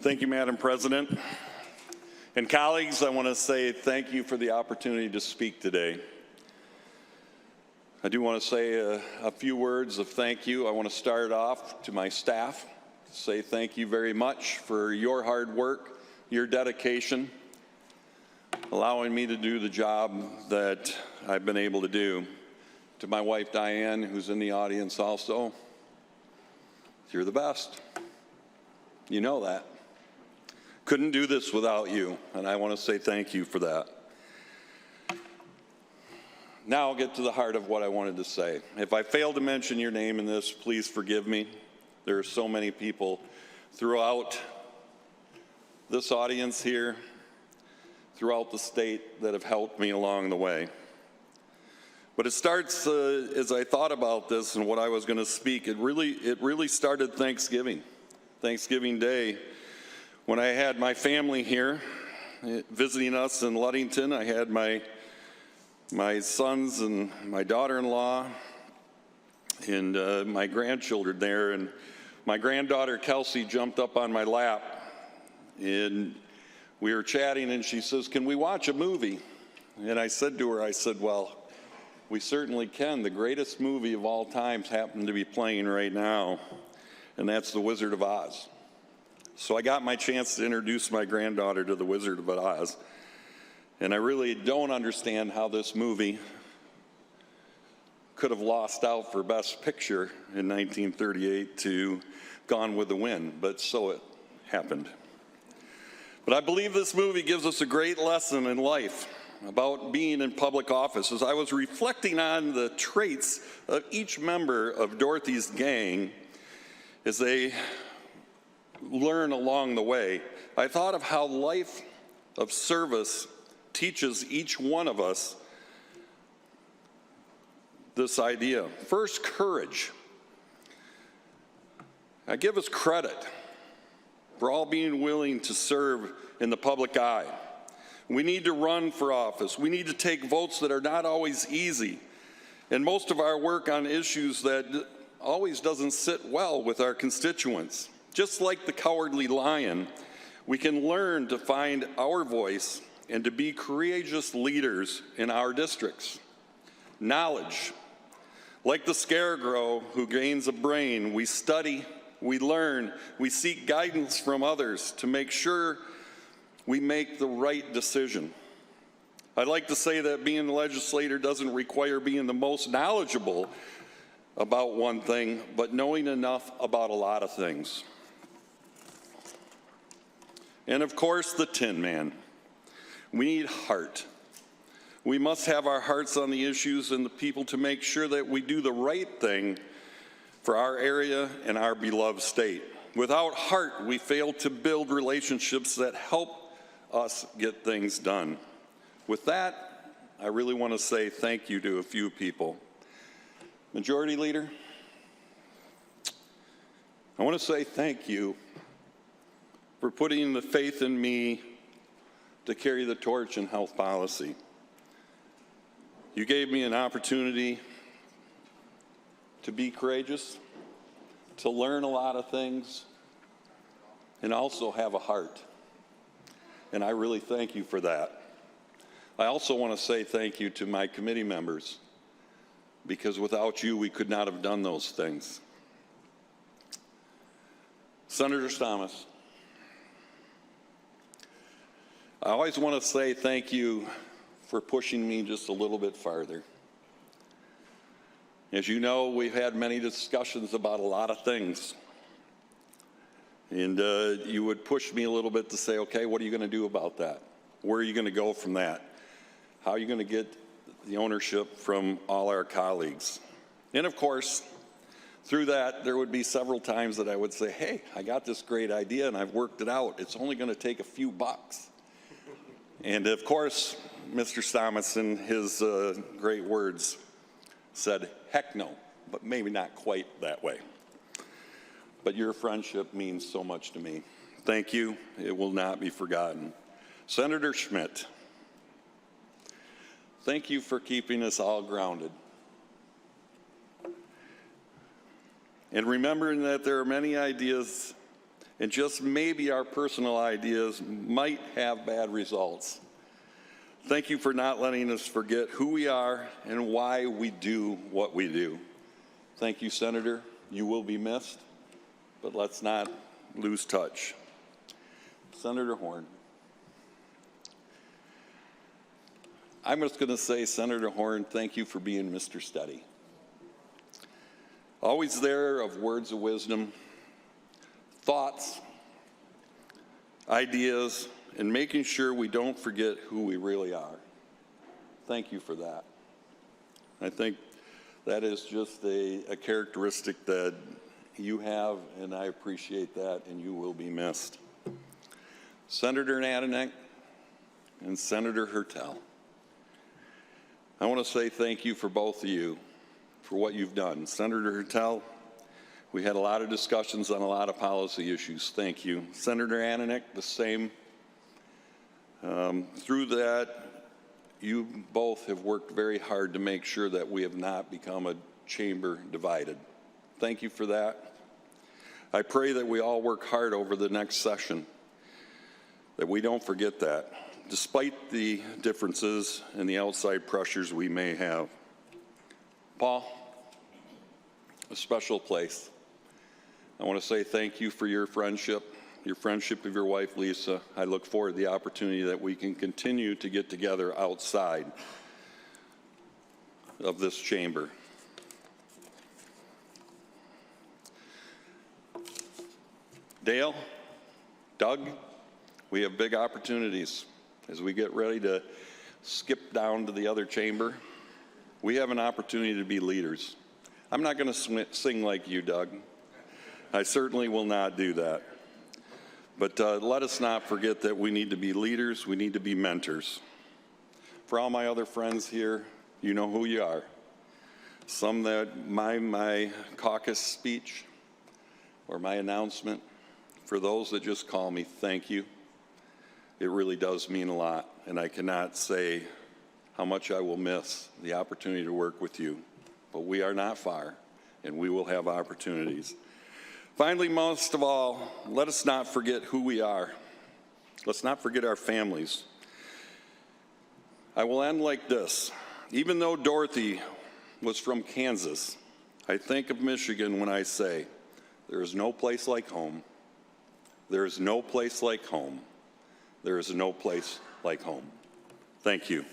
Thank you, Madam President. And colleagues, I want to say thank you for the opportunity to speak today. I do want to say a few words of thank you. I want to start off to my staff, say thank you very much for your hard work, your dedication, allowing me to do the job that I've been able to do. To my wife, Diane, who's in the audience also, you're the best. You know that. Couldn't do this without you, and I want to say thank you for that. Now I'll get to the heart of what I wanted to say. If I fail to mention your name in this, please forgive me. There are so many people throughout this audience here, throughout the state, that have helped me along the way. But it starts, as I thought about this and what I was going to speak, it really started Thanksgiving Day. When I had my family here visiting us in Ludington, I had my sons and my daughter-in-law and my grandchildren there, and my granddaughter Kelsey jumped up on my lap, and we were chatting, and she says, "Can we watch a movie?" And I said to her, "Well, we certainly can. The greatest movie of all times happened to be playing right now, and that's The Wizard of Oz." So I got my chance to introduce my granddaughter to The Wizard of Oz. And I really don't understand how this movie could have lost out for Best Picture in 1938 to Gone with the Wind, but so it happened. But I believe this movie gives us a great lesson in life about being in public office. As I was reflecting on the traits of each member of Dorothy's gang as they learn along the way, I thought of how life of service teaches each one of us this idea. First, courage. I give us credit for all being willing to serve in the public eye. We need to run for office. We need to take votes that are not always easy. And most of our work on issues that always doesn't sit well with our constituents. Just like the Cowardly Lion, we can learn to find our voice and to be courageous leaders in our districts. Knowledge. Like the scarecrow who gains a brain, we study, we learn, we seek guidance from others to make sure we make the right decision. I'd like to say that being a legislator doesn't require being the most knowledgeable about one thing, but knowing enough about a lot of things. And of course, the Tin Man. We need heart. We must have our hearts on the issues and the people to make sure that we do the right thing for our area and our beloved state. Without heart, we fail to build relationships that help us get things done. With that, I really want to say thank you to a few people. Majority Leader, I want to say thank you for putting the faith in me to carry the torch in health policy. You gave me an opportunity to be courageous, to learn a lot of things, and also have a heart. And I really thank you for that. I also want to say thank you to my committee members, because without you, we could not have done those things. Senator Thomas, I always want to say thank you for pushing me just a little bit farther. As you know, we've had many discussions about a lot of things. And you would push me a little bit to say, okay, what are you going to do about that? Where are you going to go from that? How are you going to get the ownership from all our colleagues? And of course, through that, there would be several times that I would say, hey, I got this great idea and I've worked it out. It's only going to take a few bucks. And of course, Mr. Thomas, in his great words, said, heck no, but maybe not quite that way. But your friendship means so much to me. Thank you. It will not be forgotten. Senator Schmidt, thank you for keeping us all grounded. And remembering that there are many ideas and just maybe our personal ideas might have bad results. Thank you for not letting us forget who we are and why we do what we do. Thank you, Senator. You will be missed, but let's not lose touch. Senator Horn. I'm just going to say, Senator Horn, thank you for being Mr. Steady. Always there of words of wisdom, thoughts, ideas, and making sure we don't forget who we really are. Thank you for that. I think that is just a characteristic that you have, and I appreciate that, and you will be missed. Senator Nadenick and Senator Hertel, I want to say thank you for both of you for what you've done. Senator Hertel, we had a lot of discussions on a lot of policy issues. Thank you. Senator Nadenick, the same. Through that, you both have worked very hard to make sure that we have not become a chamber divided. Thank you for that. I pray that we all work hard over the next session, that we don't forget that, despite the differences and the outside pressures we may have. Paul, a special place. I want to say thank you for your friendship of your wife, Lisa. I look forward to the opportunity that we can continue to get together outside of this chamber. Dale, Doug, we have big opportunities as we get ready to skip down to the other chamber. We have an opportunity to be leaders. I'm not going to sing like you, Doug. I certainly will not do that. But let us not forget that we need to be leaders, we need to be mentors. For all my other friends here, you know who you are. Some that my caucus speech or my announcement, for those that just call me, thank you. It really does mean a lot, and I cannot say how much I will miss the opportunity to work with you. But we are not far, and we will have opportunities. Finally, most of all, let us not forget who we are. Let's not forget our families. I will end like this. Even though Dorothy was from Kansas, I think of Michigan when I say, there is no place like home. There is no place like home. There is no place like home. Thank you.